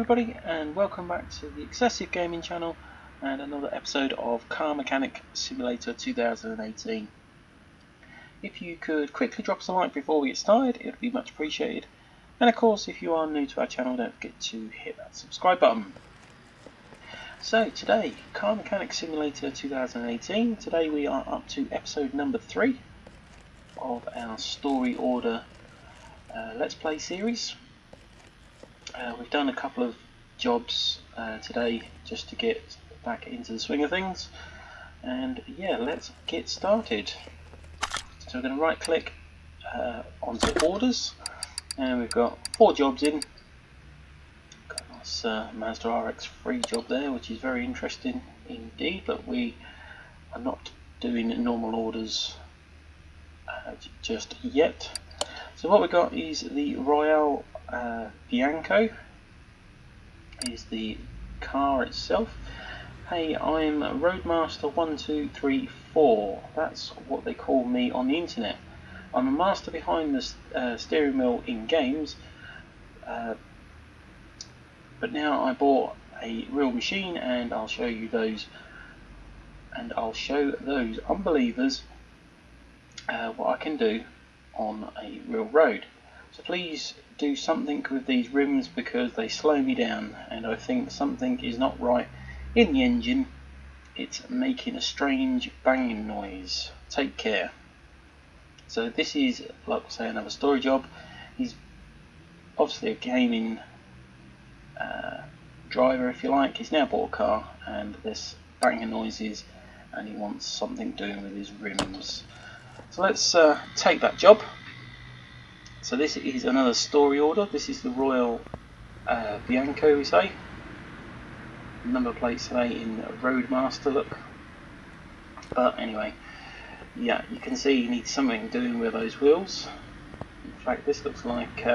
everybody, and welcome back to the XsivGaming channel and another episode of Car Mechanic Simulator 2018. If you could quickly drop us a like before we get started, it would be much appreciated. And of course, if you are new to our channel, don't forget to hit that subscribe button. So today, Car Mechanic Simulator 2018. Today we are up to episode number 3 of our story order Let's Play series. We've done a couple of jobs today just to get back into the swing of things, and yeah, let's get started. So we're going to right click onto orders, and we've got 4 jobs in. Got a nice Mazda RX-3 job there, which is very interesting indeed, but we are not doing normal orders just yet. So what we got is the Royale Bianco is the car itself. Hey, I'm Roadmaster1234. That's what they call me on the internet. I'm a master behind the steering wheel in games, but now I bought a real machine, and I'll show you those, and I'll show those unbelievers what I can do on a real road. So please do something with these rims, because they slow me down, and I think something is not right in the engine. It's making a strange banging noise. Take care. So this is, like I say, another story job. He's obviously a gaming driver, if you like. He's now bought a car, and there's banging noises, and he wants something doing with his rims. So let's take that job. So this is another story order. This is the Royale Bianco, we say. Number plates today in Roadmaster look. But anyway, yeah, you can see you need something doing with those wheels. In fact, this looks like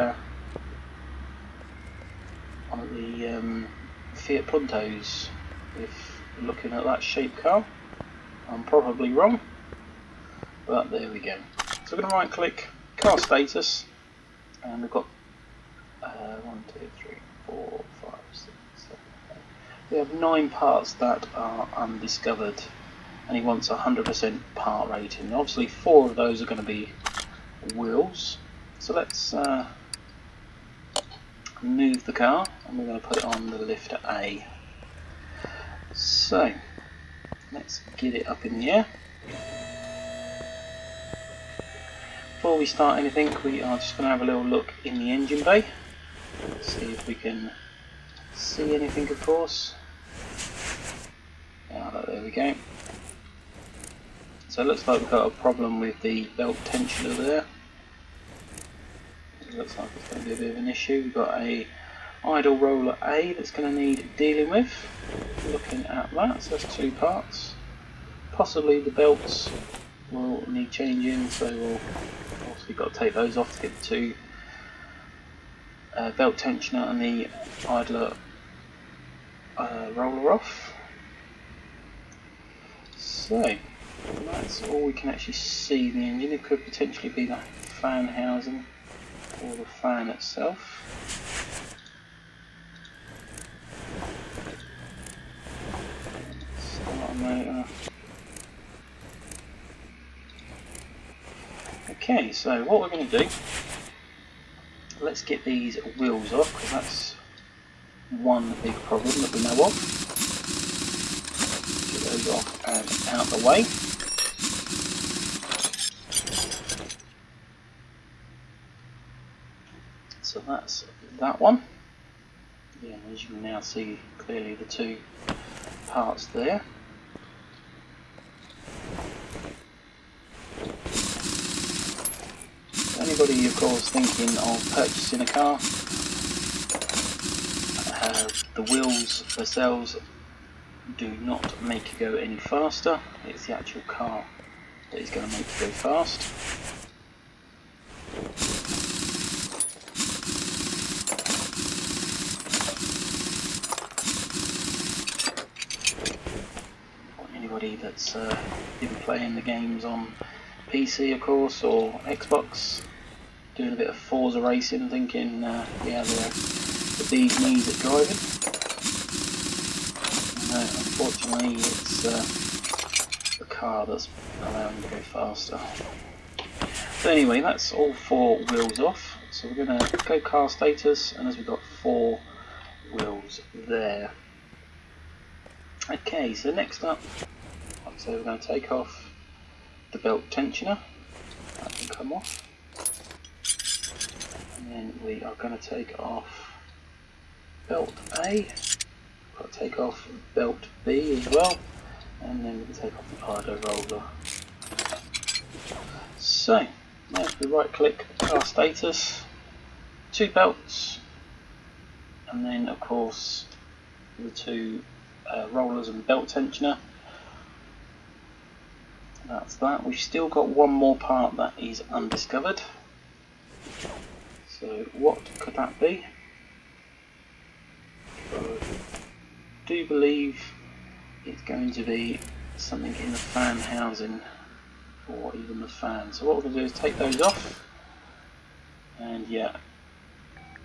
one of the Fiat Puntos, if looking at that shape car. I'm probably wrong, but there we go. So we're going to right click, car status. And we've got 1, 2, 3, 4, 5, 6, 7, 8. We have 9 parts that are undiscovered, and he wants 100% part rating. Obviously 4 of those are going to be wheels. So let's move the car, and we're going to put it on the lift A. So let's get it up in the air. Before we start anything, we are just going to have a little look in the engine bay, see if we can see anything, of course. There we go. So it looks like we've got a problem with the belt tensioner there. It looks like it's going to be a bit of an issue. We've got a idle roller A that's going to need dealing with. Looking at that, so that's 2 parts. Possibly the belts will need changing, so we'll obviously got to take those off to get the 2 belt tensioner and the idler roller off. So that's all we can actually see in the engine. It could potentially be the fan housing or the fan itself. Start motor. Okay, so what we're going to do, let's get these wheels off, because that's one big problem that we know of. Get those off and out the way. So that's that one. Yeah, as you can now see clearly the 2 parts there. Anybody, of course, thinking of purchasing a car, the wheels themselves do not make you go any faster. It's the actual car that is going to make you go fast. Anybody that's been playing the games on PC, of course, or Xbox, doing a bit of Forza racing, thinking, yeah, they're the bee's knees at driving. No, unfortunately it's the car that's allowing me to go faster. So anyway, that's all 4 wheels off. So we're going to go car status, and as we've got 4 wheels there. Okay, so next up, so we're going to take off the belt tensioner. That can come off. And then we are going to take off belt A. We've got to take off belt B as well. And then we can take off the idler roller. So, now if we right click car status, 2 belts, and then of course the 2 rollers and belt tensioner. That's that. We've still got one more part that is undiscovered. So what could that be? I do believe it's going to be something in the fan housing, or even the fan. So what we're going to do is take those off, and yeah,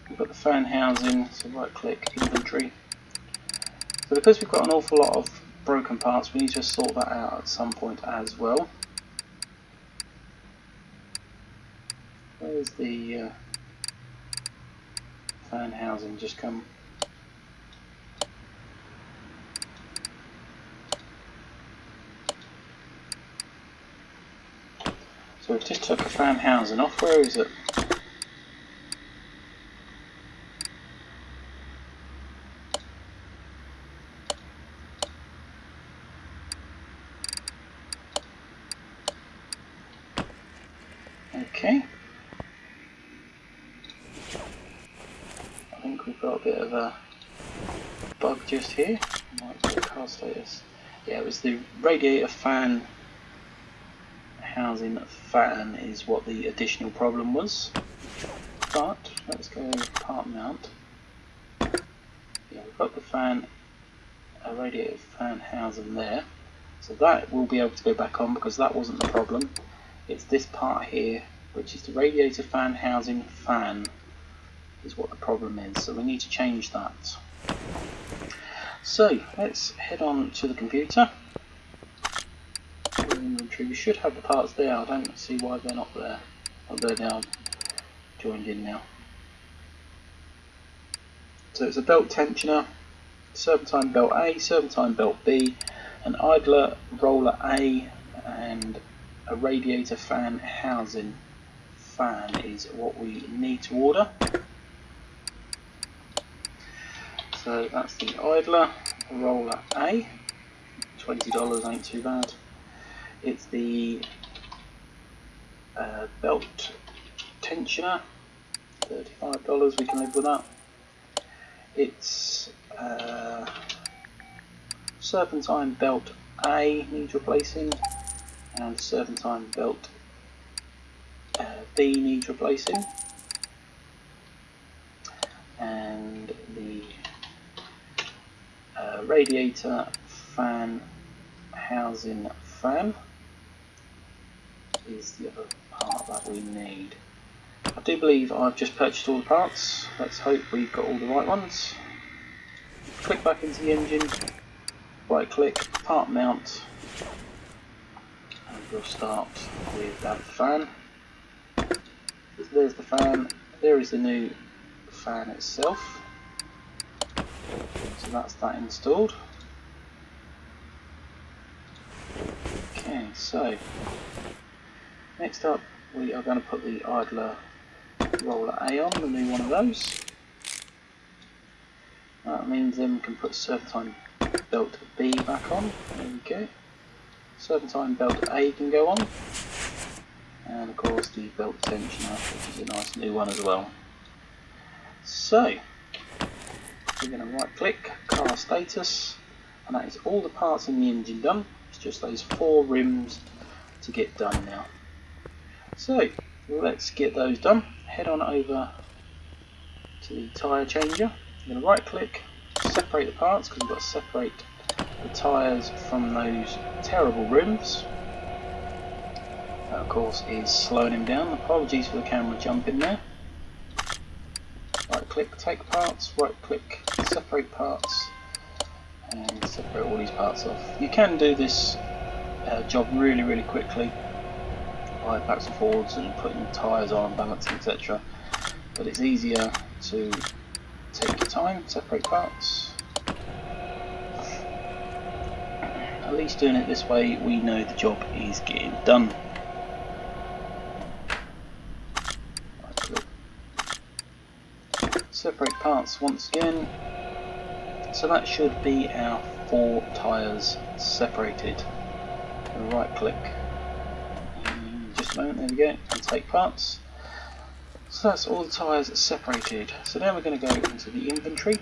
we've got the fan housing, so right click inventory. So because we've got an awful lot of broken parts, we need to sort that out at some point as well. Where's the fan housing just come? So we've just took a fan housing off. Where is it? Okay. I think we've got a bit of a bug just here. Might be the car status. Yeah, it was the radiator fan housing fan is what the additional problem was. But let's go part mount. Yeah, we've got the fan, a radiator fan housing there. So that will be able to go back on because that wasn't the problem. It's this part here, which is the radiator fan housing fan, is what the problem is. So we need to change that. So let's head on to the computer. Inventory. We should have the parts there. I don't see why they're not there. Oh, there they are, joined in now. So it's a belt tensioner, serpentine belt A, serpentine belt B, an idler roller A, and a radiator fan housing fan is what we need to order. So that's the idler roller A, $20 ain't too bad. It's the belt tensioner, $35, we can live with that. It's serpentine belt A needs replacing, and serpentine belt B needs replacing, and the radiator fan housing fan is the other part that we need. I do believe I've just purchased all the parts. Let's hope we've got all the right ones. Click back into the engine, right click, part mount, and we'll start with that fan. There's the fan, there is the new fan itself. So that's that installed. Okay, so next up we are going to put the idler roller A on, the new one of those. That means then we can put serpentine belt B back on. There we go. Serpentine belt A can go on. And of course the belt tensioner, which is a nice new one as well. So we're going to right click, car status, and that is all the parts in the engine done. It's just those 4 rims to get done now. So let's get those done. Head on over to the tyre changer. I'm going to right click, separate the parts because we've got to separate the tyres from those terrible rims. That of course is slowing him down. Apologies for the camera jumping there. right click take parts, right click separate parts, and separate all these parts off. You can do this job really quickly by backs and forwards and putting tyres on, balancing, etc. But it's easier to take your time, separate parts. At least doing it this way, we know the job is getting done. Right click. Separate parts once again. So that should be our 4 tyres separated. Right click. Just a moment, there we go, and take parts. So that's all the tyres separated. So now we're going to go into the inventory.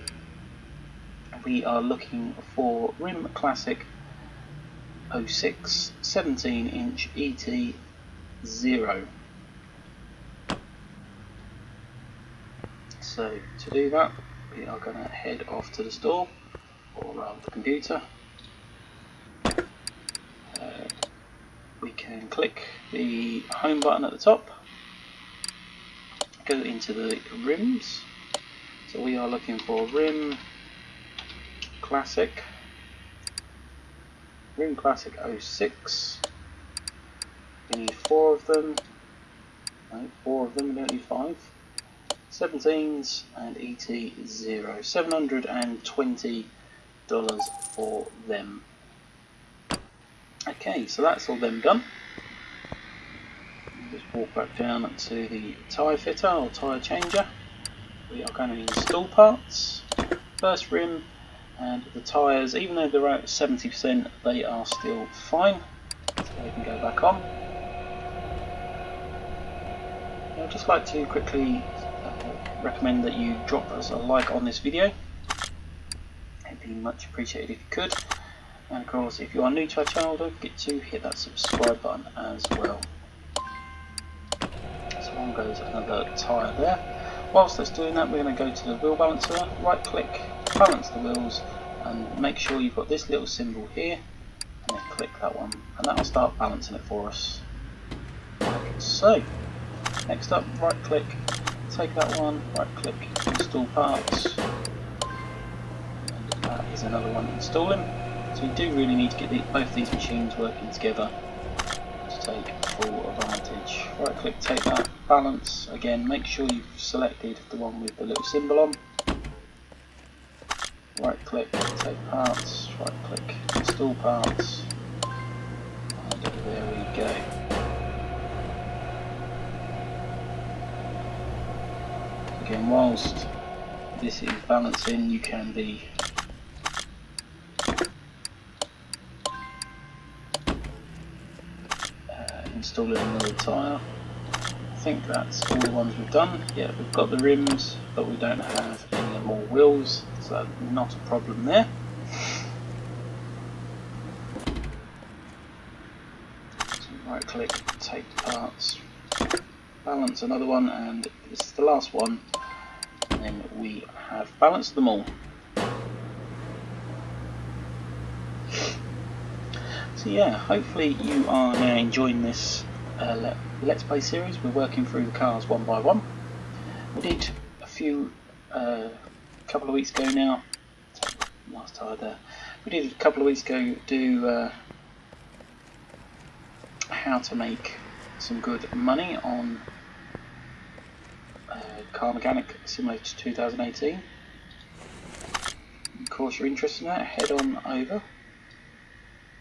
We are looking for Rim Classic 06 17-inch ET0. So to do that, we are going to head off to the store, or rather the computer. We can click the home button at the top, go into the rims. So we are looking for Rim Classic 06. We need 4 of them. No, 4 of them, we don't need 5. 17s and ET0. $720 for them. Okay, so that's all them done. Just walk back down to the tyre fitter or tyre changer. We are going to install parts. First rim, and the tyres, even though they're at 70%, they are still fine. So they can go back on. I'd just like to quickly recommend that you drop us a like on this video. It'd be much appreciated if you could. And of course, if you are new to our channel, don't forget to hit that subscribe button as well. So on goes another tyre there. Whilst that's doing that, we're going to go to the wheel balancer, right click, balance the wheels, and make sure you've got this little symbol here, and then click that one, and that will start balancing it for us. Like so. Next up, right click, take that one, right click, install parts, and that is another one, installing. So you do really need to get both these machines working together to take full advantage. Right click, take that, balance, again make sure you've selected the one with the little symbol on. Right click, take parts, right click, install parts, and there we go. Again, whilst this is balancing, you can be installing another tyre. I think that's all the ones we've done. Yeah, we've got the rims, but we don't have any more wheels, so not a problem there. So right click, take parts, balance another one, and this is the last one, and then we have balanced them all. So yeah, hopefully you are now enjoying this Let's Play series. We're working through the cars one by one. We did a few, couple of weeks ago now, last tyre there, we did a couple of weeks ago do how to make some good money on Car Mechanic Simulator 2018. Of course you're interested in that, head on over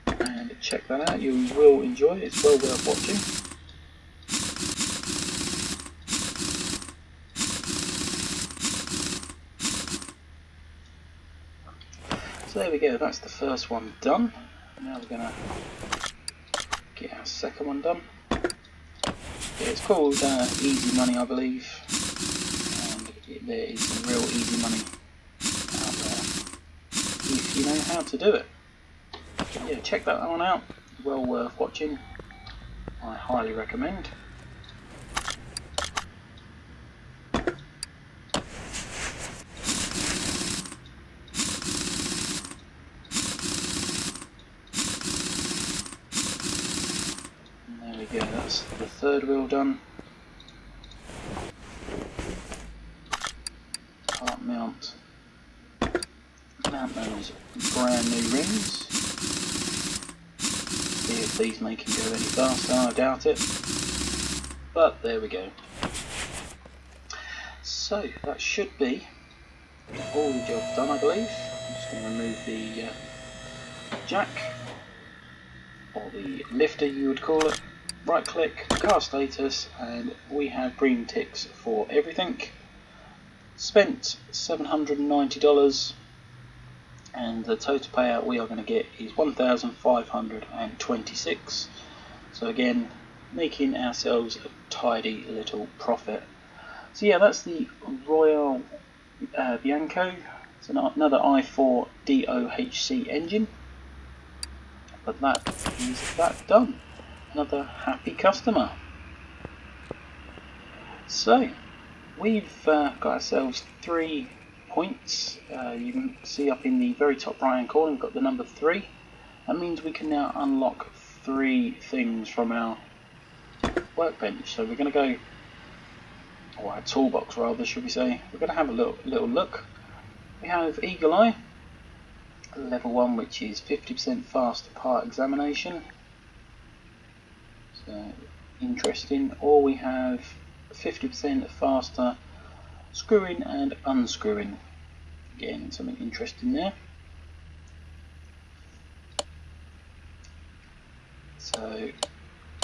and check that out. You will enjoy it, it's well worth watching. So there we go, that's the first one done. Now we're going to get our second one done. Yeah, it's called Easy Money, I believe, and there is some real easy money out there if you know how to do it. Yeah, check that one out, well worth watching, I highly recommend. And there we go, that's the third wheel done. these make him go any faster, I doubt it. But there we go. So that should be all the jobs done, I believe. I'm just going to remove the jack, or the lifter you would call it. Right click, car status, and we have green ticks for everything. Spent $790, and the total payout we are going to get is $1,526. So again, making ourselves a tidy little profit. So yeah, that's the Royale Bianco. It's another i4 DOHC engine. But that is that done. Another happy customer. So we've got ourselves 3 points. You can see up in the very top right hand corner we've got the number 3. That means we can now unlock 3 things from our workbench. So we're going to go, or our toolbox rather, should we say. We're going to have a little look. We have Eagle Eye, level 1, which is 50% faster part examination. So interesting. Or we have 50% faster screwing and unscrewing. Again, something interesting there. So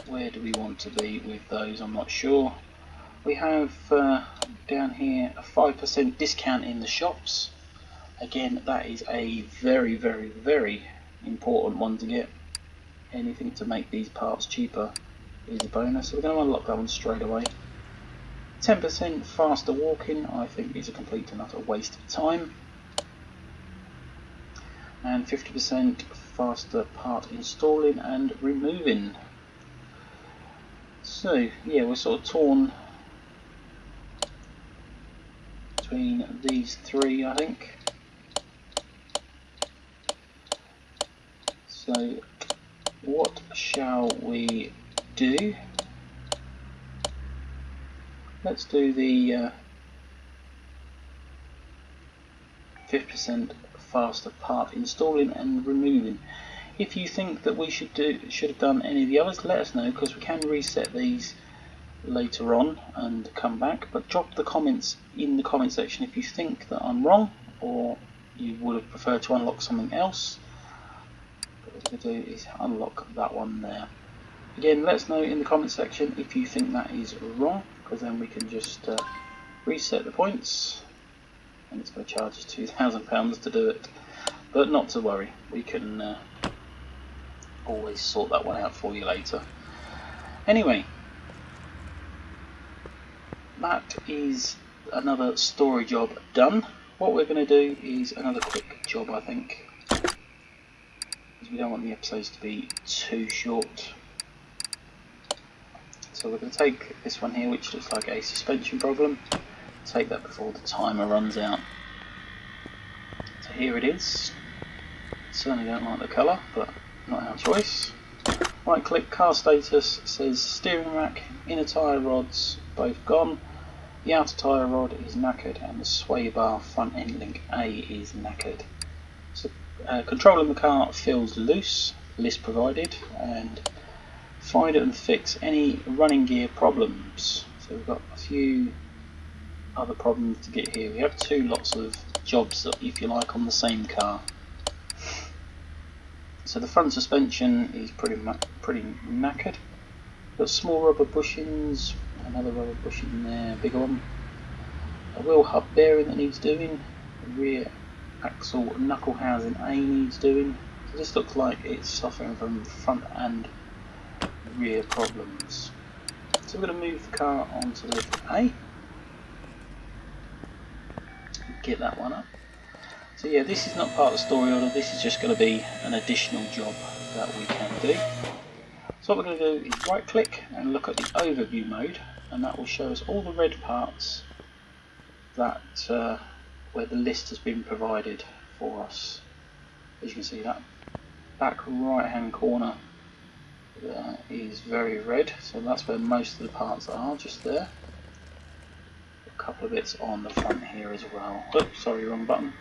where do we want to be with those? I'm not sure. We have down here a 5% discount in the shops. Again, that is a very, very, very important one to get. Anything to make these parts cheaper is a bonus. So we're going to unlock that one straight away. 10% faster walking, I think, is a complete and utter waste of time. And 50% faster part installing and removing. So yeah, we're sort of torn between these 3, I think. So what shall we do? Let's do the 50% faster part installing and removing. If you think that we should have done any of the others, let us know, because we can reset these later on and come back. But drop the comments in the comment section if you think that I'm wrong, or you would have preferred to unlock something else. What we're going to do is unlock that one there. Again, let us know in the comment section if you think that is wrong, because then we can just reset the points, and it's going to charge us £2,000 to do it. But not to worry, we can always sort that one out for you later. Anyway, that is another story job done. What we're going to do is another quick job, I think, because we don't want the episodes to be too short. So we're going to take this one here, which looks like a suspension problem. Take that before the timer runs out. So here it is. Certainly don't like the colour, but not our choice. Right click, car status, says steering rack, inner tyre rods both gone, the outer tyre rod is knackered, and the sway bar front end link A is knackered. So controlling the car feels loose, list provided, and find and fix any running gear problems. So we've got a few other problems to get here. We have 2 lots of jobs, if you like, on the same car. So the front suspension is pretty knackered. Got small rubber bushings, another rubber bushing there, bigger one. A wheel hub bearing that needs doing. The rear axle knuckle housing A needs doing. So this looks like it's suffering from front and rear problems. So we're going to move the car onto lift A. Get that one up. So yeah, this is not part of the story order, this is just going to be an additional job that we can do. So what we're going to do is right click and look at the overview mode, and that will show us all the red parts that where the list has been provided for us. As you can see, that back right hand corner is very red, so that's where most of the parts are, just there. A couple of bits on the front here as well. Oops, sorry, wrong button.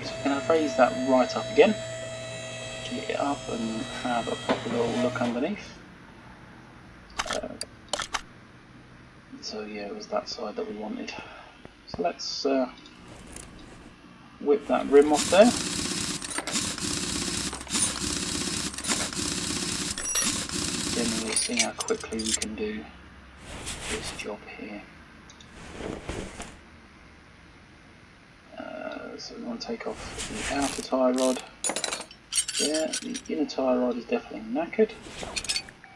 So I'm going to raise that right up again. jig it up and have a proper little look underneath. So yeah, it was that side that we wanted. So let's whip that rim off there. Generally see how quickly we can do this job here. So we want to take off the outer tie rod. Yeah, the inner tie rod is definitely knackered,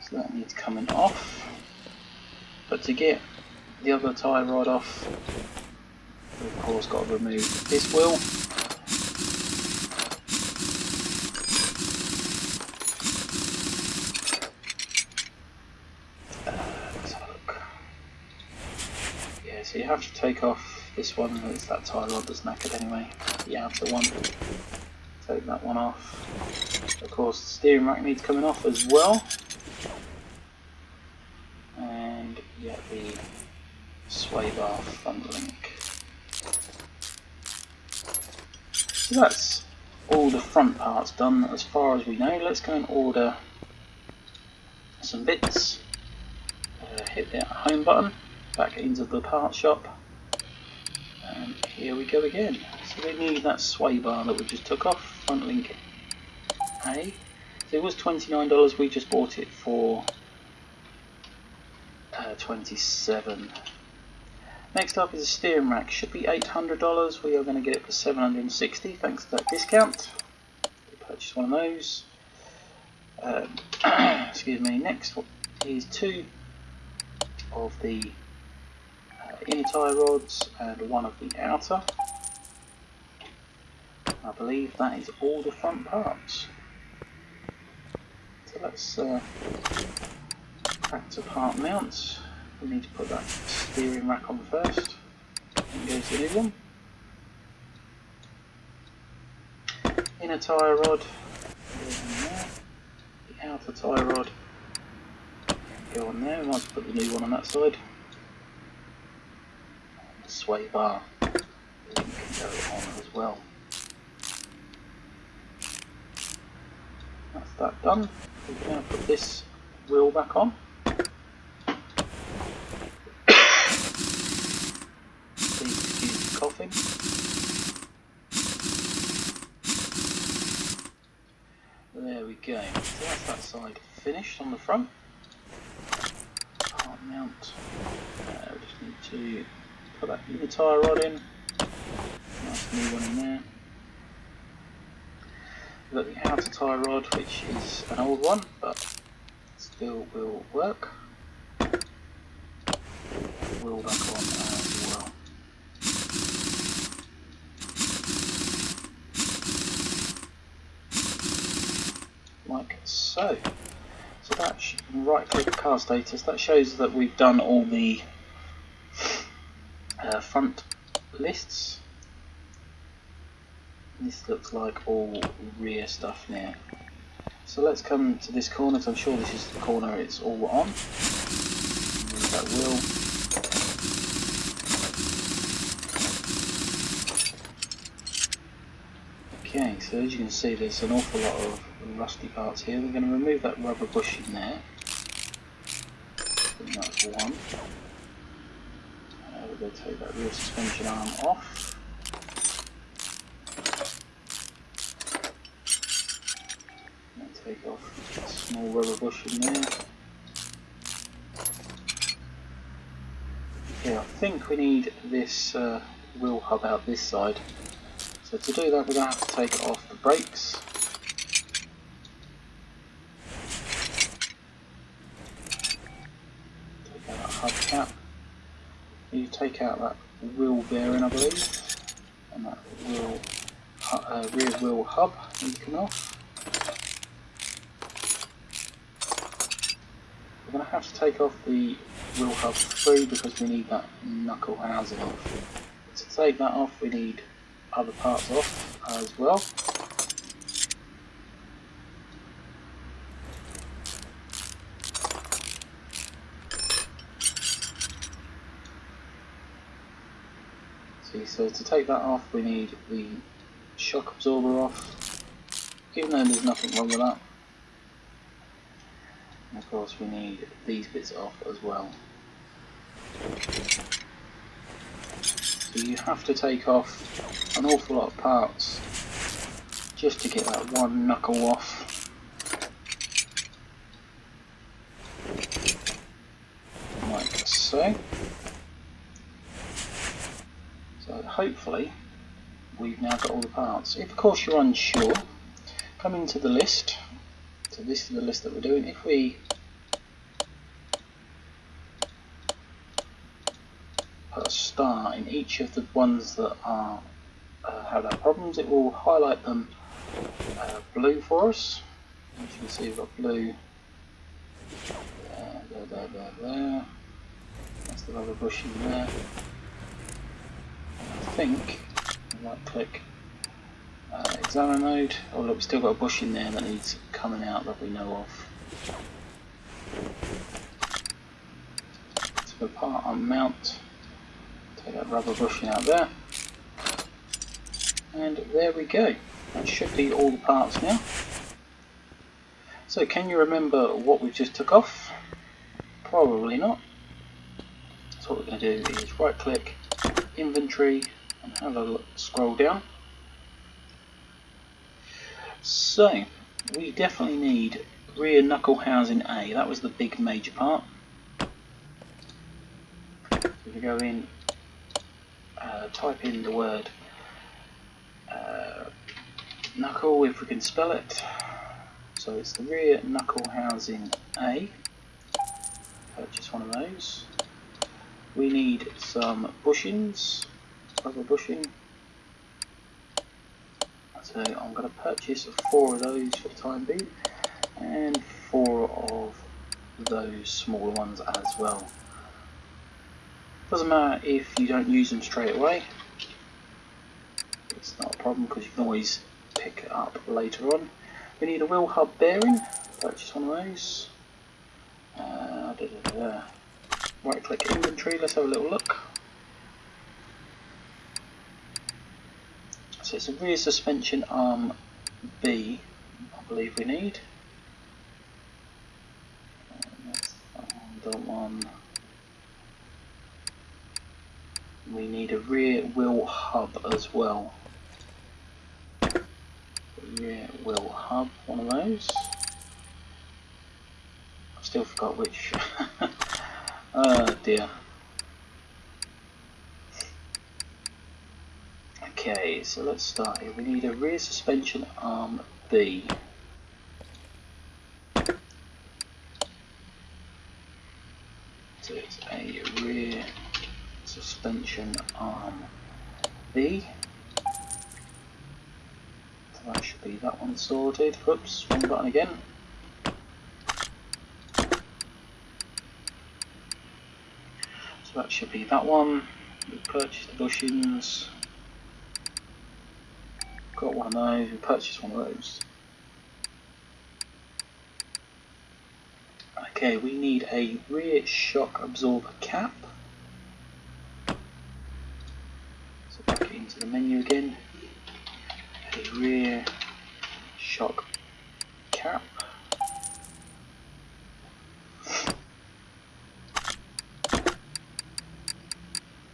so that needs coming off. But to get the other tie rod off, we've of course got to remove this wheel. Let's have a look. Yeah, so you have to take off this one. It's that tie rod that's knackered anyway, the outer one. Take that one off. Of course the steering rack needs coming off as well. And yeah, the sway bar front link. So that's all the front parts done as far as we know. Let's go and order some bits. Hit the home button, back into the parts shop, and here we go again. So we need that sway bar that we just took off, front link A. So it was $29, we just bought it for $27. Next up is a steering rack, should be $800, we are going to get it for $760 thanks to that discount. We purchased one of those. Excuse me. Next is two of the inner tie rods and one of the outer. I believe that is all the front parts. So let's back to part mounts. We need to put that steering rack on first, and go to the new one. Inner tie rod, goes on there. The outer tie rod, go on there. We might put the new one on that side. And the sway bar, can go on as well. That's that done. We're going to put this wheel back on. Please excuse the coughing. There we go. So that's that side finished on the front. Part mount. We just need to put that inner tie rod in. Nice new one in there. We've got the outer tie rod, which is an old one, but still will work. Wheel back on as well. Like so. So that right click car status, that shows that we've done all the front lists. This looks like all rear stuff now. So let's come to this corner, because I'm sure this is the corner it's all on. Move that wheel. Okay, so as you can see there's an awful lot of rusty parts here. We're going to remove that rubber bush in there. I think that's one. We're going to take that rear suspension arm off. Take off a small rubber bush in there. Okay, I think we need this wheel hub out this side. So to do that we're going to have to take off the brakes. Take out that hub cap. You take out that wheel bearing, I believe, and that rear wheel hub needs to come off. We're going to have to take off the wheel hub free because we need that knuckle housing off. To take that off we need other parts off as well. See, so to take that off we need the shock absorber off. even though there's nothing wrong with that. And of course we need these bits off as well. So you have to take off an awful lot of parts just to get that one knuckle off. Like so. So hopefully we've now got all the parts. If of course you're unsure, come into the list. So this is the list that we're doing. If we put a star in each of the ones that are have our problems, it will highlight them blue for us. As you can see, we've got blue there. That's the rubber bush in there. And I think, right click, examine mode. Oh look, we've still got a bush in there that needs coming out that we know of. So part on mount, take that rubber bushing out there. And there we go. That should be all the parts now. So can you remember what we just took off? Probably not. So what we're going to do is right click, inventory, and have a look, scroll down. So we definitely need rear knuckle housing A. That was the big major part. So if we go in, type in the word knuckle, if we can spell it. So it's the rear knuckle housing A. Purchase one of those. We need some bushings, rubber bushing. So I'm going to purchase 4 of those for the time being, and 4 of those smaller ones as well. Doesn't matter if you don't use them straight away. It's not a problem because you can always pick it up later on. We need a wheel hub bearing. Purchase one of those. Right click inventory, let's have a little look. So it's a rear suspension arm B, I believe we need. That's the one. We need a rear wheel hub as well. Rear wheel hub, one of those. I still forgot which. Oh dear. Okay, so let's start here. We need a rear suspension arm B. So it's a rear suspension arm B. So that should be that one sorted. Whoops, wrong button again. So that should be that one. We purchased the bushings. Got one of those, we purchased one of those. Okay, we need a rear shock absorber cap. So back into the menu again. A rear shock cap.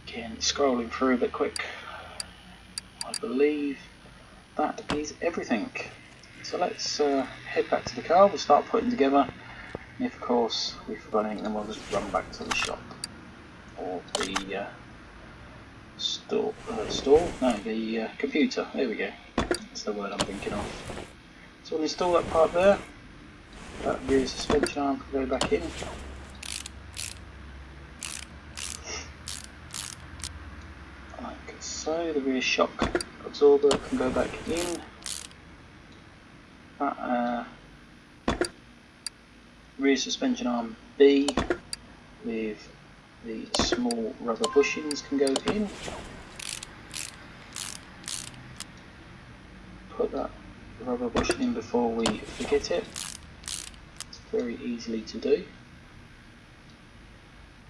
Again, scrolling through a bit quick. I believe that is everything. So let's head back to the car. We'll start putting together. And if of course we forgot anything, then we'll just run back to the shop or the the computer. There we go. That's the word I'm thinking of. So we'll install that part there. That rear suspension arm can go back in. Like so, the rear shock absorber can go back in. That rear suspension arm B with the small rubber bushings can go in. Put that rubber bushing in before we forget it. It's very easily to do.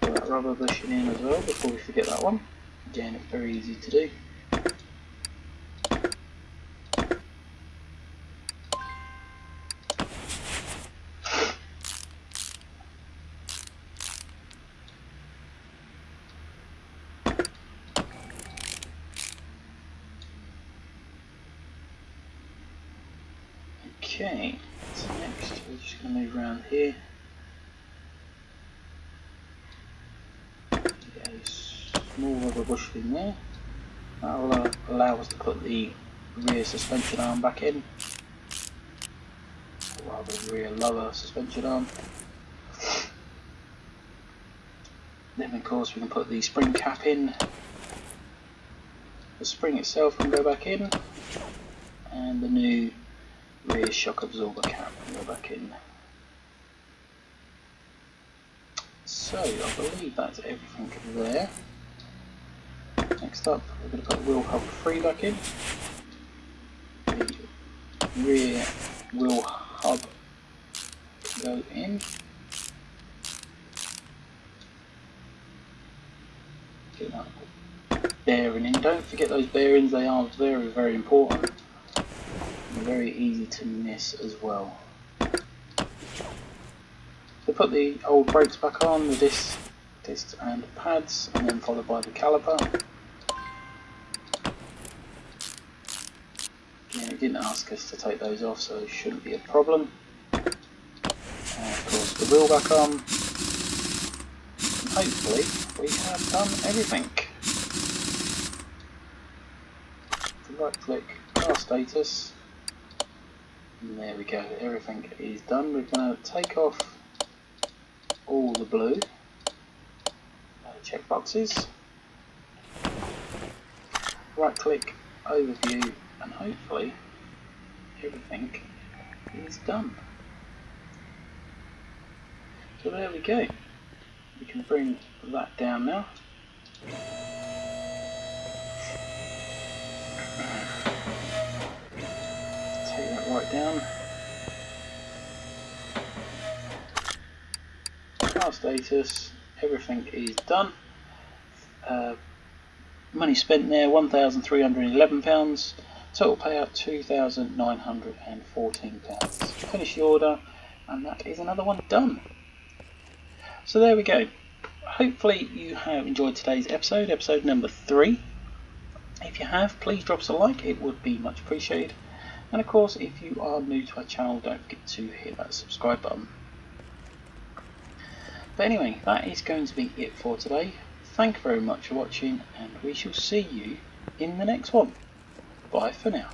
Put that rubber bushing in as well before we forget that one. Again, it's very easy to do. Okay, so next we're just going to move around here. Get a small rubber bushel in there. That will allow us to put the rear suspension arm back in, or rather rear lower suspension arm. Then of course we can put the spring cap in, the spring itself can go back in, and the new rear shock absorber cap can go back in. So I believe that's everything there. Next up we're going to put wheel hub 3 back in. The rear wheel hub can go in. Get that bearing in. Don't forget those bearings, they are very, very important. And very easy to miss as well. So put the old brakes back on, the discs and pads, and then followed by the caliper. Again, it didn't ask us to take those off, so it shouldn't be a problem. And of course the wheel back on. And hopefully we have done everything. Right click, car status, and there we go, everything is done. We're going to take off all the blue check boxes, right click, overview, and hopefully everything is done. So there we go, we can bring that down now. Take that right down. Car status, everything is done. Money spent there, £1,311. Total payout £2,914. Finish the order, and that is another one done. So there we go. Hopefully you have enjoyed today's episode, episode number 3. If you have, please drop us a like, it would be much appreciated. And of course, if you are new to our channel, don't forget to hit that subscribe button. But anyway, that is going to be it for today. Thank you very much for watching, and we shall see you in the next one. Bye for now.